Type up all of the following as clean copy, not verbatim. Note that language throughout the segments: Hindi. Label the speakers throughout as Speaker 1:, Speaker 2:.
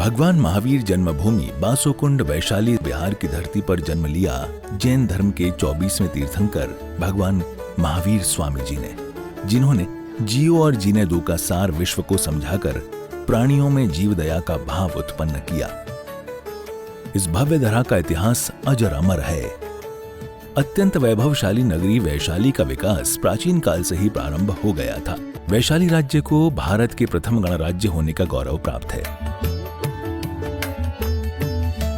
Speaker 1: भगवान महावीर जन्मभूमि बासोकुंड वैशाली बिहार की धरती पर जन्म लिया जैन धर्म के 24वें तीर्थंकर भगवान महावीर स्वामी जी ने, जिन्होंने जियो और जीने दो का सार विश्व को समझाकर प्राणियों में जीव दया का भाव उत्पन्न किया। इस भव्य धरा का इतिहास अजर अमर है। अत्यंत वैभवशाली नगरी वैशाली का विकास प्राचीन काल से ही प्रारंभ हो गया था। वैशाली राज्य को भारत के प्रथम गणराज्य होने का गौरव प्राप्त है।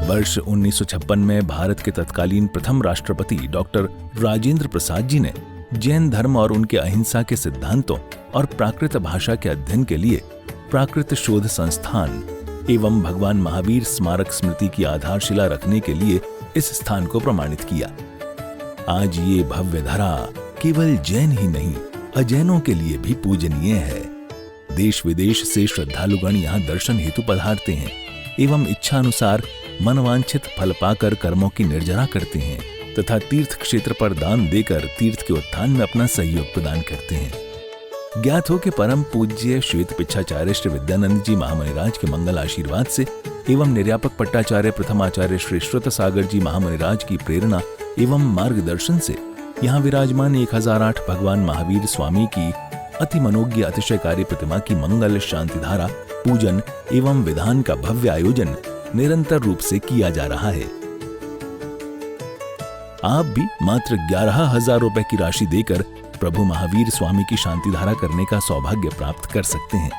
Speaker 1: वर्ष 1956 में भारत के तत्कालीन प्रथम राष्ट्रपति डॉक्टर राजेंद्र प्रसाद जी ने जैन धर्म और उनके अहिंसा के सिद्धांतों और प्राकृत भाषा के अध्ययन के लिए प्राकृत शोध संस्थान एवं भगवान महावीर स्मारक स्मृति की आधारशिला रखने के लिए इस स्थान को प्रमाणित किया। आज ये भव्य धरा केवल जैन ही नहीं, अजैनों के लिए भी पूजनीय है। देश विदेश से श्रद्धालुगण यहाँ दर्शन हेतु पधारते हैं एवं इच्छा अनुसार मनवांछित फल पाकर कर्मों की निर्जरा करते हैं तथा तीर्थ क्षेत्र पर दान देकर तीर्थ के उत्थान में अपना सहयोग प्रदान करते हैं। ज्ञात हो कि परम पूज्य श्वेत पिच्छाचार्य श्री विद्यानंद जी महामुनिराज के मंगल आशीर्वाद से एवं निर्यापक पट्टाचार्य प्रथमाचार्य श्री श्रुत सागर जी महामुनिराज की प्रेरणा एवं मार्गदर्शन से यहाँ विराजमान 1008 भगवान महावीर स्वामी की अति मनोज्ञ अतिशयकारी प्रतिमा की मंगल शांति धारा पूजन एवं विधान का भव्य आयोजन निरंतर रूप से किया जा रहा है। आप भी मात्र 11,000 रुपए की राशि देकर प्रभु महावीर स्वामी की शांति धारा करने का सौभाग्य प्राप्त कर सकते हैं।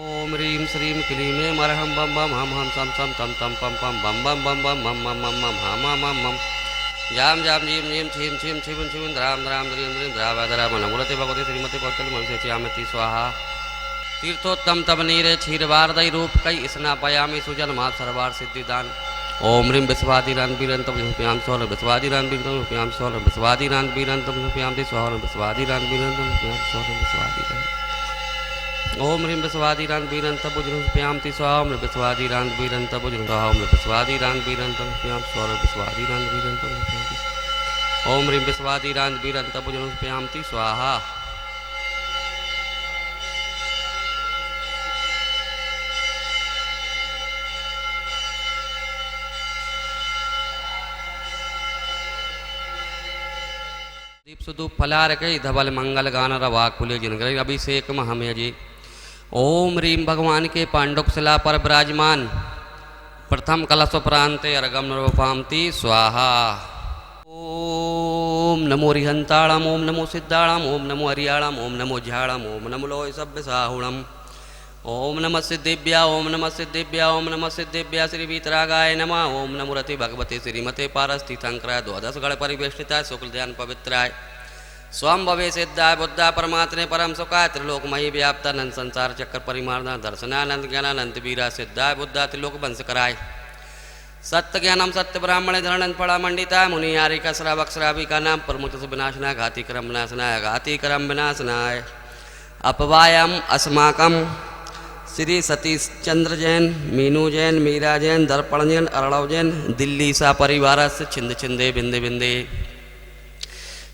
Speaker 2: ओम ह्रीं श्रीं क्लीं मरहम बम बम हम सम सम तम तम पम पम बम बम बम बम मम मम मम मम हम मम मम जाम जाम जीम जीम छीम छीम छिवन छिवन द्राम द्राम द्रीम द्रीम द्रावदरा मनमुरते भगवती श्रीमती पौतल मनसे च्यामति स्वाहा तीर्थोत्तम तब नीरे क्षीरवारदय रूप कई स्ना पयामी सुजन मा सर्वार सिद्धिदान ओम ह्रीं विश्वादिरान वीरंतम रूपयाम सोल विश्वादिरान वीरंतम रूपयाम सोल विश्वादिरान वीरंतम रूपयाम दि सोल विश्वादिरान वीरंतम रूपयाम सोल विश्वादिरान ओम ह्रीं विश्वादिरान वीरंतम रूपयाम दि सोल विश्वादिरान वीरंतम रूपयाम विश्वादिरान वीरंतम रूपयाम सोल विश्वादिरान वीरंतम रूपयाम ओम ह्रीं विश्वादिरान वीरंतम रूपयाम दि स्वाहा। दीप सुदूप फलार कई धवल मंगल गान रवाकुले जिनग्र अभिषेक महमय जी। ओम ह्रीं भगवान के पांडुप शिला पर विराजमान प्रथम कलश प्रांते अर्गम नरोपामति स्वाहा। ओम नमो रिहंताणम ओम नमो सिद्धाणम ओम नमो हरियाणम ओम नमो झाणम ओम नमो लोय सभ्य साहुणम ओम नमः सिद्धिभ्या ओम नमः सिद्धिभ्या ओम नमः सिद्धिभ्या श्री वीतरागाय नमः ओम नमो रति भगवते श्रीमते पारस्थितंकराय द्वादश गण परिवेष्टिताय शुक्ल ध्यान पवित्राय स्वम भवे सिद्धाय बुद्धा परमात्मे परम सुखाय त्रिलोकमयी व्याप्तानंद संसार चक्र परिमार्णा दर्शनानंद ज्ञानानंद वीरा सिद्धाय बुद्धा त्रिलोक वंश कराय सत्य ज्ञानम सत्य ब्राह्मण धरणन फड़ा मंडिता मुनि यारिका श्रावक श्राविका नाम प्रमुख विनाशनाय घाती क्रम विनाशनाय घाती क्रम विनाशनाय अपवायम अस्माकम श्री सतीश चंद्र जैन मीनू जैन मीरा जैन दर्पण जैन अर्णव जैन दिल्ली सा परिवार से छिंद छिंदे बिंदे बिंदे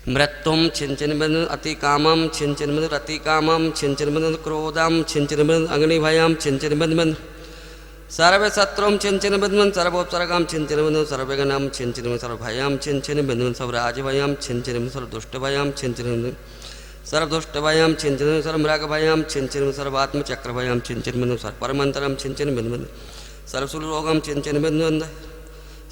Speaker 2: मृत्युम छिंचिन बिंद अति कामम छिंचिन बिंद अति कामम छिंचिन बिंद क्रोधम छिंचिन बिंद अग्निभयम छिंचिन बिंद सर्व शत्रुम छिंचिन बिंद सर्वोपसर्गम छिंचिन बिंद सर्वगणम छिंचिन बिंद सर्वभयम छिंचिन बिंद सर्वराजभयम छिंचिन बिंद सर्वदुष्टभयम छिंचिन बिंद सर्वदुष्टभयम छिंचिन सर्वमृगभयम छिंचिन सर्वात्मचक्रभयम छिंचिन सर्वपरमंतरम छिंचिन बिंद सर्वशूलरोगम छिंचिन बिंद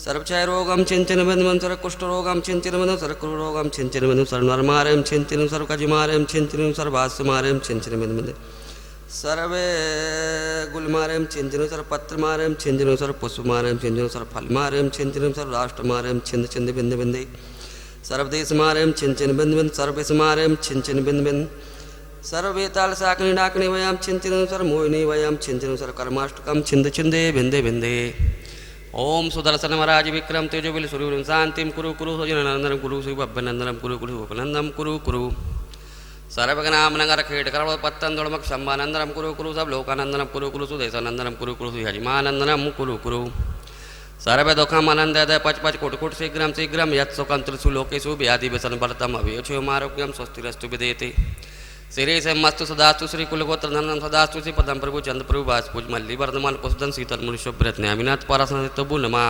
Speaker 2: सर्वक्षय रोगम छिंचिन बिंद सर्वकुष्ठरोगम छिंचिन बिंद सर्वकुरोगम छिंचिन बिंद सर्वनरमारम छिंचिन सर्वकजिमारम छिंचिन सर्वास्यमारम छिंचिन बिंद सर्वे गुलमारम छिंचिन सर्वपत्रमारम छिंचिन सर्वपुष्पमारम छिंचिन सर्वफलमारम छिंचिन सर्वराष्ट्रमारम छिंद छिंद बिंद बिंद सर्वदेश मारेम छिंचिन बिंद बिंद सर्वेश मारेम छिंचिन बिंद बिंद सर्ववेताल साकनी डाकनी वयाम छिंचिन सर्वमोहिनी वयाम छिंचिन सर्वकर्माष्टकम छिंद छिंदे बिंदे बिंदे ओम सुदर्शन महाराज विक्रम तेजोबिल सूर्य शांतिम कुरु कुरु सजनंदनम कुरु शिवभ्यनंदनम कुरु कुरु उपनंदम कुरु कुरु सर्वगनाम नगर खेट करव पत्तन दोड़मक शंभानंदनम कुरु कुरु सब लोकानंदनम कुरु कुरु सुदेशानंदनम कुरु कुरु हजिमानंदनम कुरु कुरु सर्व दुखम आनंदय पच पच कुट शीघ्रम शीघ्रम यत् सुखम त्रिषु लोकेषु व्याधि व्यसन भरतम अभियोक्षोमारोग्यम स्वस्तिरस्तु विदेते श्री से मस्तु सदास्तु श्री कुलगोत्र धनम सदास्तु श्री पदम प्रभु चंद्र प्रभु भास पूज मल्ली वर्धमान कुशदन शीतल मुनिशोभ्रत न्यामिनाथ पारासन तबु नमा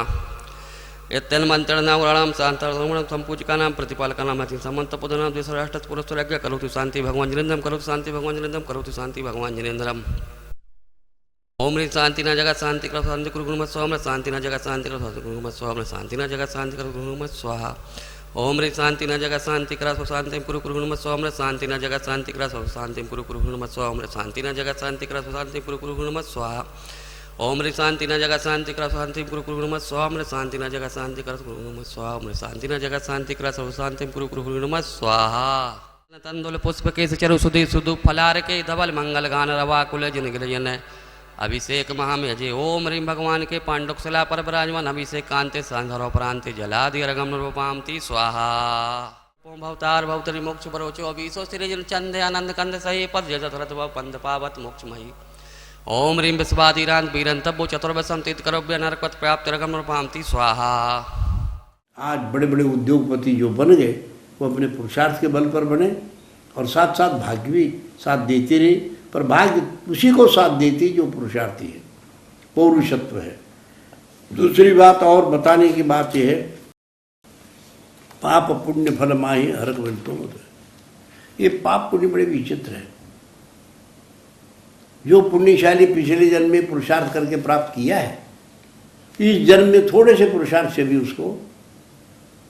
Speaker 2: यत्यन मंत्रणा शांतरमण संपूजकानां प्रतिपालकानां अति समंत पदनां द्विसराष्ट्र पुरस्त्रज्ञ करोतु शांति भगवान जिनेन्द्रम करोतु शांति भगवान जिनेन्द्रम करोतु शांति भगवान जिनेन्द्रम ओम ह्रीं शांति न जगत शांति कर शांति कुरु गुरुमत स्वाहा शांति न जगत शांति कर शांति गुरुमत स्वाहा शांति न जगत शांति कर गुरुमत स्वाहा ओम ह्रीं शांति न जगत शांति कर शांति कुरु गुरुमत स्वाहा शांति न जगत शांति कर शांति कुरु गुरुमत स्वाहा शांति न जगत शांति कर शांति कुरु गुरुमत स्वाहा ओम ह्रीं शांति न जगत शांति कर शांति कुरु गुरुमत स्वाहा शांति न जगत शांति कर गुरुमत स्वाहा शांति न जगत शांति कर शांति कुरु गुरुमत स्वाहा तंदुल पुष्प के चरु सुधि सुदु फलार के धवल मंगल गान रवा कुल जिन गिरजन अभिषेक महामेजे ओम ह्रीं भगवान के पांडुकशिला पर विराजमान अभिषेक कांते सांधरोपरांति जलादि रगम रूपांति स्वाहा ओम भवतार भवतरी मोक्ष परोचो अभिषो श्रीजन चंदे आनंद कंद सही पद जथरत भव पंद पावत मोक्षमयी ओम ह्रीं विश्वादिरांत बीरंतभो चतुर्वसम तीत करोभ्य नरकत प्राप्त रगम रूपांति स्वाहा।
Speaker 3: आज बड़े बड़े उद्योगपति जो बन गए वो अपने पुरुषार्थ के बल पर बने और साथ साथ भाग्य भी साथ देते रहे, पर भाग्य उसी को साथ देती जो पुरुषार्थी है, पौरुषत्व है। दूसरी बात और बताने की बात यह है, पाप पुण्य फल माहि हरक बंतो। ये पाप पुण्य बड़े विचित्र है। जो पुण्यशाली पिछले जन्म में पुरुषार्थ करके प्राप्त किया है, इस जन्म में थोड़े से पुरुषार्थ से भी उसको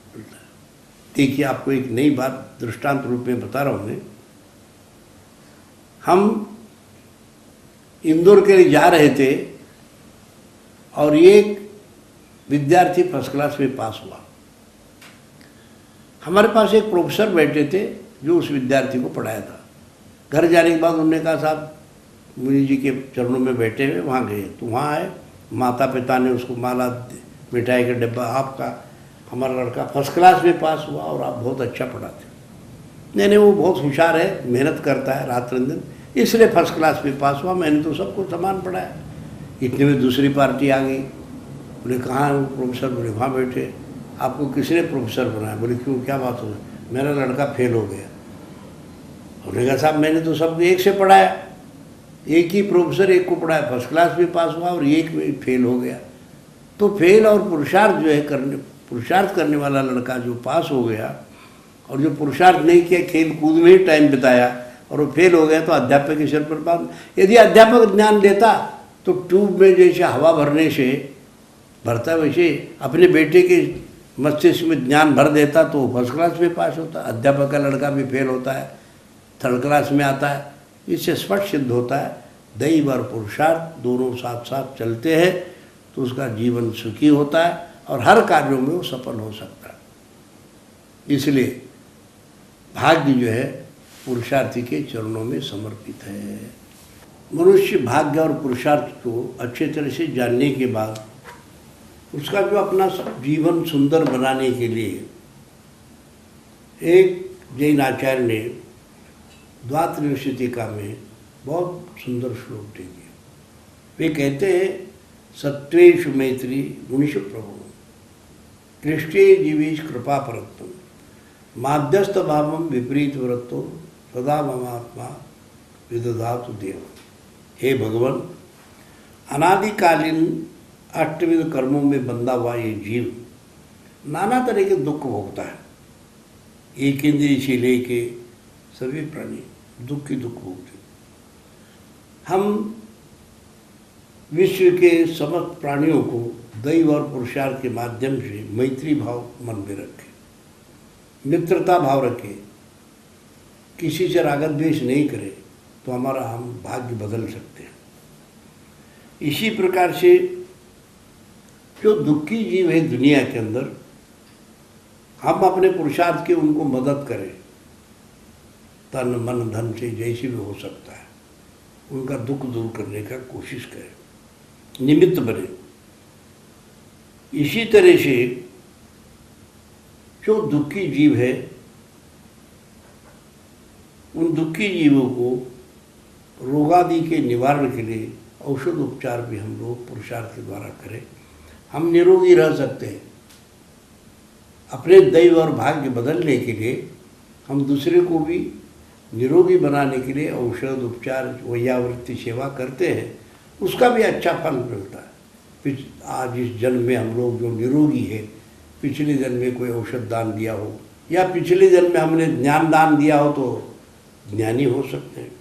Speaker 3: मिलता है। देखिए, आपको एक नई बात दृष्टांत रूप में बता रहा हूँ मैं। हम इंदौर के लिए जा रहे थे और एक विद्यार्थी फर्स्ट क्लास में पास हुआ। हमारे पास एक प्रोफेसर बैठे थे जो उस विद्यार्थी को पढ़ाया था। घर जाने के बाद उन्होंने कहा, साहब मुनि जी के चरणों में बैठे हुए वहाँ गए, तो वहाँ आए, माता पिता ने उसको माला, मिठाई का डिब्बा, आपका हमारा लड़का फर्स्ट क्लास में पास हुआ और आप बहुत अच्छा पढ़ाते। नहीं, वो बहुत होशियार है, मेहनत करता है रात दिन, इसलिए फर्स्ट क्लास में पास हुआ। मैंने तो सबको समान पढ़ाया। इतने में दूसरी पार्टी आ गई। बोले, कहाँ है वो प्रोफेसर? बोले, वहाँ बैठे। आपको किसने प्रोफेसर बनाया? बोले, क्यों, क्या बात हो? मेरा लड़का फेल हो गया। उन्होंने कहा, साहब मैंने तो सब एक से पढ़ाया, एक ही प्रोफेसर एक को पढ़ाया, फर्स्ट क्लास में पास हुआ और एक में फेल हो गया। तो फेल और पुरुषार्थ जो है पुरुषार्थ करने वाला लड़का जो पास हो गया और जो पुरुषार्थ नहीं किया, खेल कूद में ही टाइम बिताया और वो फेल हो गया, तो अध्यापक के सिर पर बात। यदि अध्यापक ज्ञान देता तो ट्यूब में जैसे हवा भरने से भरता, वैसे अपने बेटे के मस्तिष्क में ज्ञान भर देता तो फर्स्ट क्लास में पास होता। अध्यापक का लड़का भी फेल होता है, थर्ड क्लास में आता है। इससे स्पष्ट सिद्ध होता है दैव और पुरुषार्थ दोनों साथ साथ चलते हैं तो उसका जीवन सुखी होता है और हर कार्यों में वो सफल हो सकता है। इसलिए भाग्य जो है पुरुषार्थी के चरणों में समर्पित है। मनुष्य भाग्य और पुरुषार्थ को अच्छे तरह से जानने के बाद उसका जो अपना जीवन सुंदर बनाने के लिए, एक जैन आचार्य ने द्वात्रिंशतिका में बहुत सुंदर श्लोक दे दिया। वे कहते हैं, सत्वेषु मैत्री गुणेषु प्रभु कृष्टे जीवेश कृपा परत्तम माध्यस्थ भावम विपरीत वृत्तो सदा ममात्मा विदधातु देव। हे भगवान, अनादिकालीन अष्टविध कर्मों में बंधा हुआ ये जीव नाना तरह के दुख भोगता है। एक इंद्रिय से लेके सभी प्राणी दुख की दुख भोगते। हम विश्व के समस्त प्राणियों को दैव और पुरुषार्थ के माध्यम से मैत्री भाव मन में रखें, मित्रता भाव रखें, किसी से राग द्वेष नहीं करें, तो हमारा हम भाग्य बदल सकते हैं। इसी प्रकार से जो दुखी जीव है दुनिया के अंदर, हम अपने पुरुषार्थ के उनको मदद करें, तन मन धन से जैसे भी हो सकता है उनका दुख दूर करने का कोशिश करें, निमित्त बने। इसी तरह से जो दुखी जीव है उन दुखी जीवों को रोगादि के निवारण के लिए औषध उपचार भी हम लोग पुरुषार्थ के द्वारा करें, हम निरोगी रह सकते हैं। अपने दैव और भाग्य बदलने के लिए हम दूसरे को भी निरोगी बनाने के लिए औषध उपचार वैयावृत्ति सेवा करते हैं, उसका भी अच्छा फल मिलता है। आज इस जन्म में हम लोग जो निरोगी है, पिछले जन्म में कोई औषध दान दिया हो या पिछले जन्म में हमने ज्ञान दान दिया हो तो ज्ञानी हो सकते हैं।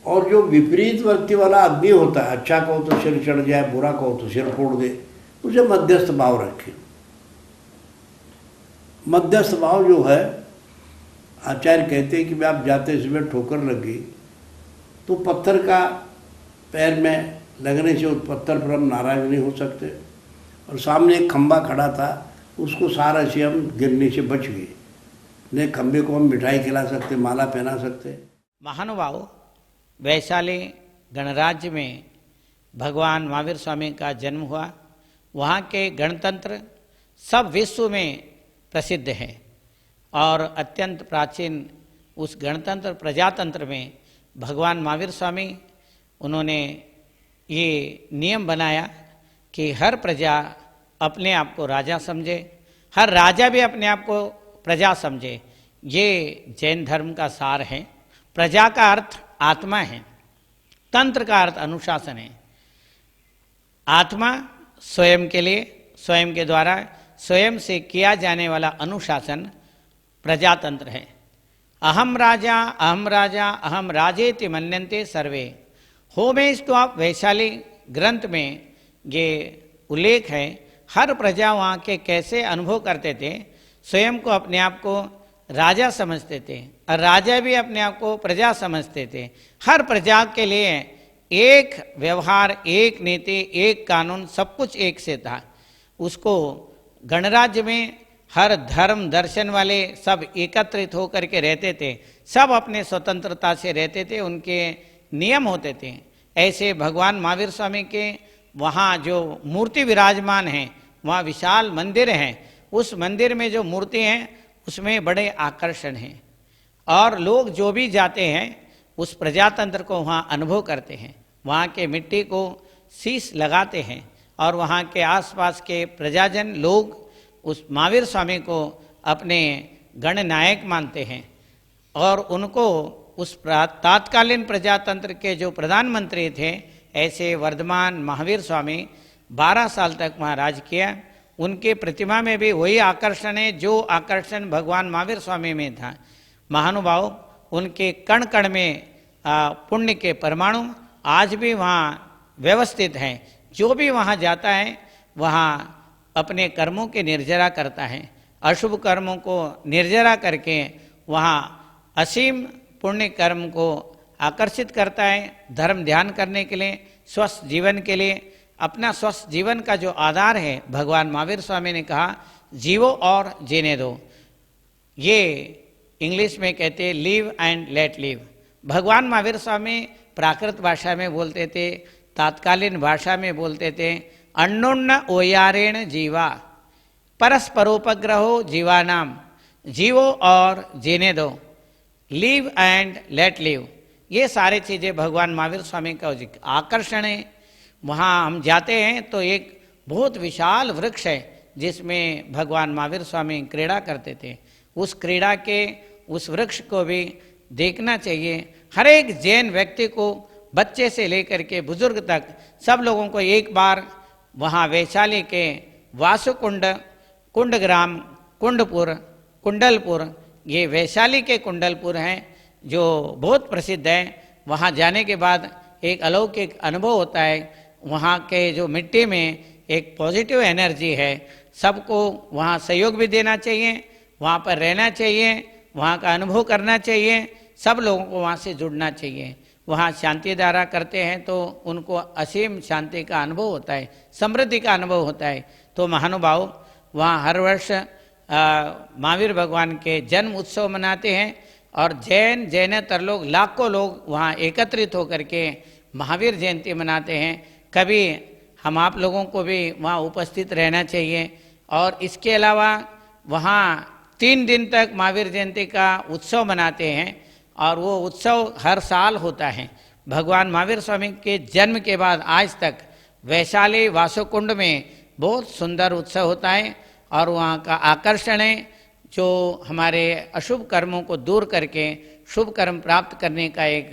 Speaker 3: और जो विपरीत वृत्ति वाला आदमी होता है, अच्छा कहो तो सिर चढ़ जाए, बुरा कहो तो सिर फोड़ दे, उसे मध्यस्थ भाव रखें। मध्यस्थ भाव जो है, आचार्य कहते हैं कि आप जाते समय ठोकर लग गई तो पत्थर का पैर में लगने से उस पत्थर पर हम नाराज नहीं हो सकते, और सामने एक खंबा खड़ा था, उसको सारा से हम गिरने से बच गए। नहीं, खंबे को हम मिठाई खिला सकते, माला पहना सकते।
Speaker 4: महानुभाव, वैशाली गणराज्य में भगवान महावीर स्वामी का जन्म हुआ। वहाँ के गणतंत्र सब विश्व में प्रसिद्ध हैं और अत्यंत प्राचीन उस गणतंत्र प्रजातंत्र में भगवान महावीर स्वामी उन्होंने ये नियम बनाया कि हर प्रजा अपने आप को राजा समझे, हर राजा भी अपने आप को प्रजा समझे। ये जैन धर्म का सार है। प्रजा का अर्थ आत्मा है, तंत्र का अर्थ अनुशासन है। आत्मा स्वयं के लिए, स्वयं के द्वारा स्वयं से किया जाने वाला अनुशासन प्रजातंत्र है। अहम राजा अहम राजेति मन्यन्ते सर्वे। होमेस्टॉप वैशाली ग्रंथ में ये उल्लेख है। हर प्रजा वहाँ के कैसे अनुभव करते थे, स्वयं को अपने आप को राजा समझते थे और राजा भी अपने आप को प्रजा समझते थे। हर प्रजा के लिए एक व्यवहार, एक नीति, एक कानून, सब कुछ एक से था। उसको गणराज्य में हर धर्म दर्शन वाले सब एकत्रित होकर के रहते थे, सब अपने स्वतंत्रता से रहते थे, उनके नियम होते थे। ऐसे भगवान महावीर स्वामी के वहाँ जो मूर्ति विराजमान है, वहाँ विशाल मंदिर हैं। उस मंदिर में जो मूर्ति हैं उसमें बड़े आकर्षण हैं और लोग जो भी जाते हैं उस प्रजातंत्र को वहाँ अनुभव करते हैं। वहाँ के मिट्टी को शीश लगाते हैं और वहाँ के आसपास के प्रजाजन लोग उस महावीर स्वामी को अपने गणनायक मानते हैं और उनको उस तात्कालीन प्रजातंत्र के जो प्रधानमंत्री थे, ऐसे वर्धमान महावीर स्वामी 12 साल तक वहाँ राज किया। उनके प्रतिमा में भी वही आकर्षण है जो आकर्षण भगवान महावीर स्वामी में था। महानुभाव, उनके कण कण में पुण्य के परमाणु आज भी वहाँ व्यवस्थित हैं। जो भी वहाँ जाता है वहाँ अपने कर्मों की निर्जरा करता है, अशुभ कर्मों को निर्जरा करके वहाँ असीम पुण्य कर्म को आकर्षित करता है। धर्म ध्यान करने के लिए, स्वस्थ जीवन के लिए, अपना स्वस्थ जीवन का जो आधार है, भगवान महावीर स्वामी ने कहा जीवो और जीने दो। ये इंग्लिश में कहते हैं लिव एंड लेट लिव। भगवान महावीर स्वामी प्राकृत भाषा में बोलते थे, तात्कालीन भाषा में बोलते थे। अन्योन्य ओयारेण जीवा परस्परोपग्रहो जीवानाम, जीवो और जीने दो, लिव एंड लेट लिव। ये सारी चीज़ें भगवान महावीर स्वामी का आकर्षण है। वहाँ हम जाते हैं तो एक बहुत विशाल वृक्ष है जिसमें भगवान महावीर स्वामी क्रीड़ा करते थे। उस क्रीड़ा के उस वृक्ष को भी देखना चाहिए। हर एक जैन व्यक्ति को, बच्चे से लेकर के बुजुर्ग तक, सब लोगों को एक बार वहाँ वैशाली के वासुकुंड, कुंडग्राम, कुंडपुर, कुंडलपुर, ये वैशाली के कुंडलपुर हैं जो बहुत प्रसिद्ध है। वहाँ जाने के बाद एक अलौकिक अनुभव होता है। वहाँ के जो मिट्टी में एक पॉजिटिव एनर्जी है, सबको वहाँ सहयोग भी देना चाहिए, वहाँ पर रहना चाहिए, वहाँ का अनुभव करना चाहिए, सब लोगों को वहाँ से जुड़ना चाहिए। वहाँ शांति धारा करते हैं तो उनको असीम शांति का अनुभव होता है, समृद्धि का अनुभव होता है। तो महानुभाव, वहाँ हर वर्ष महावीर भगवान के जन्म उत्सव मनाते हैं और जैनेतर लोग, लाखों लोग वहाँ एकत्रित होकर के महावीर जयंती मनाते हैं। कभी हम आप लोगों को भी वहाँ उपस्थित रहना चाहिए। और इसके अलावा वहाँ 3 दिन तक महावीर जयंती का उत्सव मनाते हैं और वो उत्सव हर साल होता है। भगवान महावीर स्वामी के जन्म के बाद आज तक वैशाली वासुकुंड में बहुत सुंदर उत्सव होता है और वहाँ का आकर्षण है जो हमारे अशुभ कर्मों को दूर करके शुभ कर्म प्राप्त करने का एक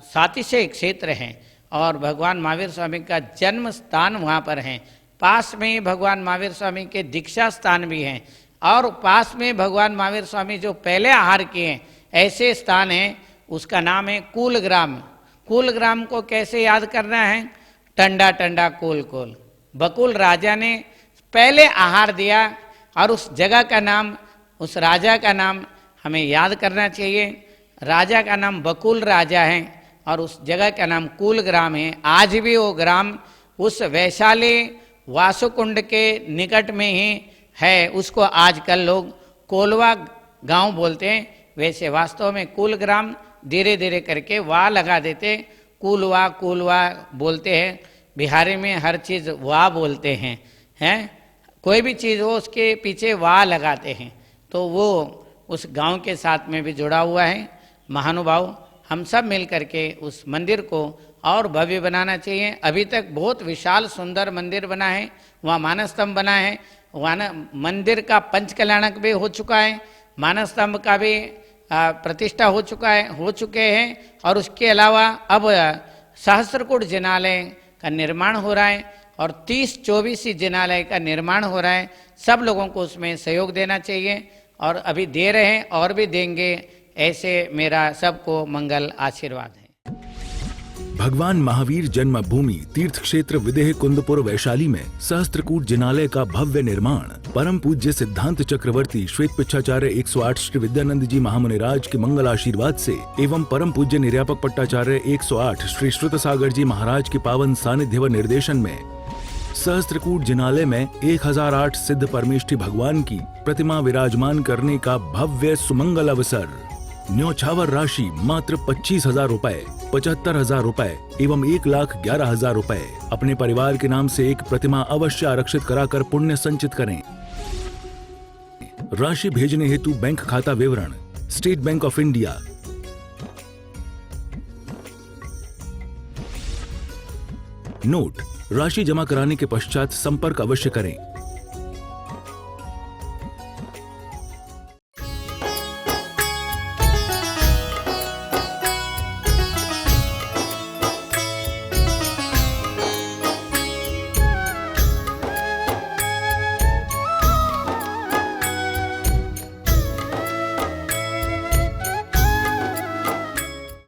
Speaker 4: सातिशय क्षेत्र है। और भगवान महावीर स्वामी का जन्म स्थान वहाँ पर है। पास में ही भगवान महावीर स्वामी के दीक्षा स्थान भी हैं, और पास में भगवान महावीर स्वामी जो पहले आहार किए हैं ऐसे स्थान है, उसका नाम है कूलग्राम। कूलग्राम को कैसे याद करना है? टंडा टंडा कोल कोल, बकुल राजा ने पहले आहार दिया, और उस जगह का नाम, उस राजा का नाम हमें याद करना चाहिए। राजा का नाम बकुल राजा है और उस जगह का नाम कूलग्राम है। आज भी वो ग्राम उस वैशाली वासुकुंड के निकट में ही है, उसको आजकल लोग कोलवा गांव बोलते हैं। वैसे वास्तव में कूलग्राम धीरे धीरे करके वाह लगा देते, कूलवा कूलवा बोलते हैं। बिहारी में हर चीज़ वाह बोलते हैं, कोई भी चीज़ हो उसके पीछे वाह लगाते हैं, तो वो उस गांव के साथ में भी जुड़ा हुआ है। महानुभाव, हम सब मिल करके उस मंदिर को और भव्य बनाना चाहिए। अभी तक बहुत विशाल सुंदर मंदिर बना है, वहाँ मानस स्तंभ बना है, वहाँ मंदिर का पंचकल्याणक भी हो चुका है, मानस स्तंभ का भी प्रतिष्ठा हो चुके हैं। और उसके अलावा अब सहस्त्रकूट जिनालय का निर्माण हो रहा है और 30-24 जिनालय का निर्माण हो रहा है। सब लोगों को उसमें सहयोग देना चाहिए, और अभी दे रहे हैं और भी देंगे। ऐसे मेरा सबको मंगल आशीर्वाद है।
Speaker 1: भगवान महावीर जन्मभूमि तीर्थ क्षेत्र विदेह कुंदपुर वैशाली में सहस्त्रकूट जिनालय का भव्य निर्माण परम पूज्य सिद्धांत चक्रवर्ती श्वेत पिच्छाचार्य 108 श्री विद्यानंद जी महामुनिराज के मंगल आशीर्वाद से एवं परम पूज्य निर्यापक पट्टाचार्य 108 श्री श्रुत सागर जी महाराज के पावन सानिध्य व निर्देशन में सहस्त्रकूट जिनालय में 1008 सिद्ध परमेष्ठी भगवान की प्रतिमा विराजमान करने का भव्य सुमंगल अवसर। न्योछावर राशि मात्र 25,000 रुपए, 75,000 रुपए एवं 1,11,000 रुपए। अपने परिवार के नाम से एक प्रतिमा अवश्य आरक्षित कराकर पुण्य संचित करें। राशि भेजने हेतु बैंक खाता विवरण state bank of India, note, राशि जमा कराने के पश्चात संपर्क अवश्य करें।